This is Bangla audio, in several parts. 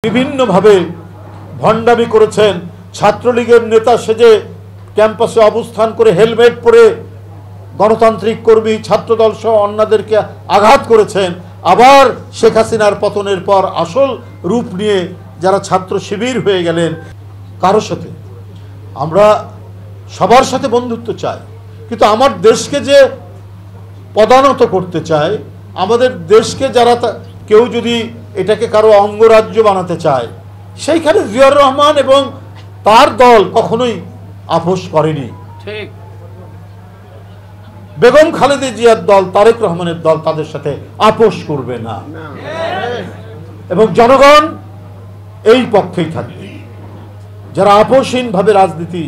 বিভিন্নভাবে ভণ্ডামি করেছেন, ছাত্রলীগের নেতা সেজে ক্যাম্পাসে অবস্থান করে হেলমেট পরে গণতান্ত্রিক কর্মী, ছাত্রদল সহ অন্যদেরকে আঘাত করেছেন। আবার শেখ হাসিনার পতনের পর আসল রূপ নিয়ে যারা ছাত্র শিবির হয়ে গেলেন। কারোর সাথে আমরা সবার সাথে বন্ধুত্ব চাই, কিন্তু আমার দেশকে যে পদানত করতে চায়, আমাদের দেশকে যারা কেউ যদি এটাকে কারো অঙ্গরাজ্য বানাতে চায়, সেইখানে জিয়াউর রহমান এবং তার দল কখনোই আপোষ করেনি। ঠিক। বেগম খালেদা জিয়ার দল, তারেক রহমানের দল তাদের সাথে আপোষ করবে না, এবং জনগণ এই পক্ষেই থাকবে। যারা আপোষহীনভাবে রাজনীতি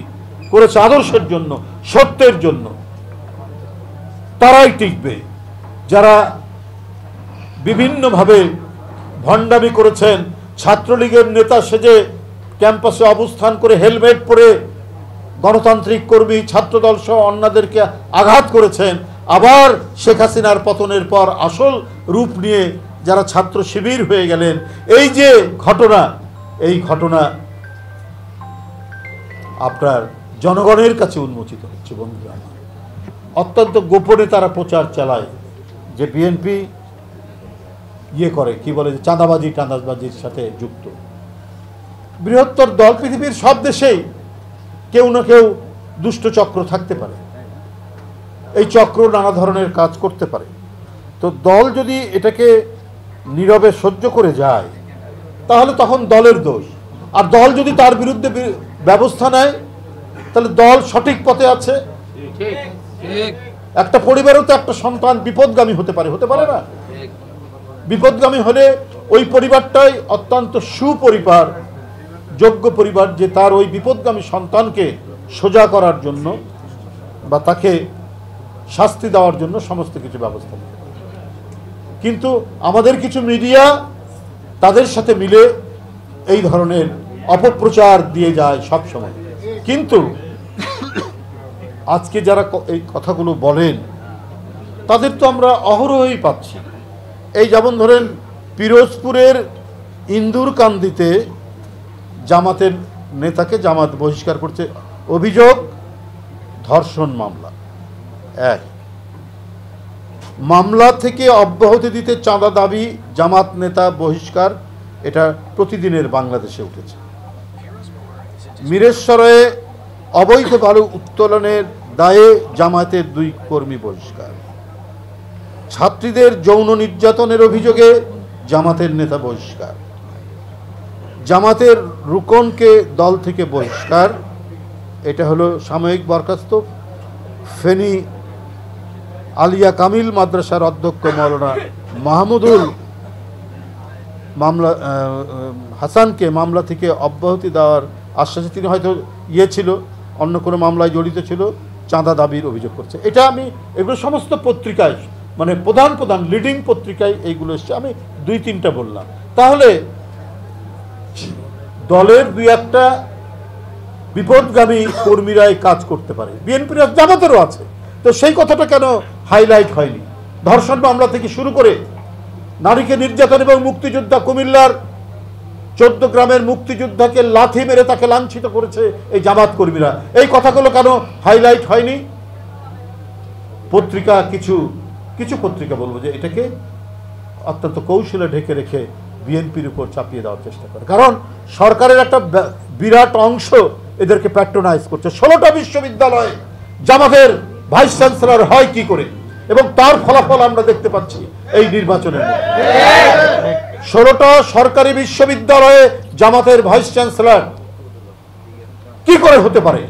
করেছে আদর্শের জন্য, সত্যের জন্য, তারাই টিকবে। যারা বিভিন্নভাবে ভণ্ডামি করেছেন, ছাত্রলীগের নেতা সেজে ক্যাম্পাসে অবস্থান করে হেলমেট পরে গণতান্ত্রিক কর্মী, ছাত্রদল সহ অন্যদেরকে আঘাত করেছেন, আবার শেখ হাসিনার পতনের পর আসল রূপ নিয়ে যারা ছাত্র শিবির হয়ে গেলেন, এই যে ঘটনা, এই ঘটনা আপনার জনগণের কাছে উন্মোচিত হচ্ছে। বন্ধুরা, অত্যন্ত গোপনে তারা প্রচার চালায় যে বিএনপি করে, কি বলে, চাঁদাবাজি টাঁদাবাজির সাথে যুক্ত। বৃহত্তর দল, পৃথিবীর সব দেশেই কেউ না কেউ দুষ্ট চক্র থাকতে পারে, এই চক্র নানা ধরনের কাজ করতে পারে। তো দল যদি এটাকে নীরবে সহ্য করে যায়, তাহলে তখন দলের দোষ। আর দল যদি তার বিরুদ্ধে ব্যবস্থা নেয়, তাহলে দল সঠিক পথে আছে। একটা পরিবারেও তো একটা সন্তান বিপদগামী হতে পারে, হতে পারে না? বিপদগামী হলে ওই পরিবারটাই অত্যন্ত সুপরিবার, যোগ্য পরিবার, যে তার ওই বিপদগামী সন্তানকে সোজা করার জন্য বা তাকে শাস্তি দেওয়ার জন্য সমস্ত কিছু ব্যবস্থা নেয়। কিন্তু আমাদের কিছু মিডিয়া তাদের সাথে মিলে এই ধরনের অপপ্রচার দিয়ে যায় সব সময়। কিন্তু আজকে যারা এই কথাগুলো বলেন, তাদের তো আমরা অহরহই পাচ্ছি। এই যেমন ধরেন, পিরোজপুরের ইন্দুরকান্দিতে জামাতের নেতাকে জামাত বহিষ্কার করছে, অভিযোগ ধর্ষণ মামলা। এক মামলা থেকে অব্যাহতি দিতে চাঁদা দাবি, জামাত নেতা বহিষ্কার, এটা প্রতিদিনের বাংলাদেশে উঠেছে। মিরেশ্বরে অবৈধ বালু উত্তোলনের দায়ে জামাতের 2 কর্মী বহিষ্কার। ছাত্রীদের যৌন নির্যাতনের অভিযোগে জামাতের নেতা বহিষ্কার। জামাতের রুকনকে দল থেকে বহিষ্কার, এটা হলো সাময়িক বরখাস্ত। ফেনী আলিয়া কামিল মাদ্রাসার অধ্যক্ষ মাওলানা মাহমুদুল হাসানকে মামলা থেকে অব্যাহতি দেওয়ার আশ্বাসে, তিনি হয়তো ছিল, অন্য কোনো মামলায় জড়িত ছিল, চাঁদা দাবির অভিযোগ করছে। এটা আমি এগুলো সমস্ত পত্রিকায়, মানে প্রধান প্রধান লিডিং পত্রিকায় এইগুলো এসছে, আমি 2-3টা বললাম। তাহলে দলের 2-1টা বিপদগামী কর্মীরাই কাজ করতে পারে, বিএনপির জামাতেরও আছে। তো সেই কথাটা কেন হাইলাইট হয়নি? ধর্ষণ মামলা থেকে শুরু করে নারীকে নির্যাতন এবং মুক্তিযোদ্ধা, কুমিল্লার 14 গ্রামের মুক্তিযোদ্ধাকে লাথি মেরে তাকে লাঞ্ছিত করেছে এই জামাত কর্মীরা, এই কথাগুলো কেন হাইলাইট হয়নি? পত্রিকা কিছু কিছু পত্রিকা বলবো যে এটাকে অত্যন্ত কৌশলে ঢেকে রেখে বিএনপির উপর চাপিয়ে দেওয়ার চেষ্টা করে, কারণ সরকারের একটা বিরাট অংশ এদেরকে প্যাট্রোনাইজ করছে। 16টা বিশ্ববিদ্যালয়ে জামাতের ভাইস চ্যান্সেলর হয় কি করে, এবং তার ফলাফল আমরা দেখতে পাচ্ছি এই নির্বাচনের মধ্যে। 16টা সরকারি বিশ্ববিদ্যালয়ে জামাতের ভাইস চ্যান্সেলর কি করে হতে পারে?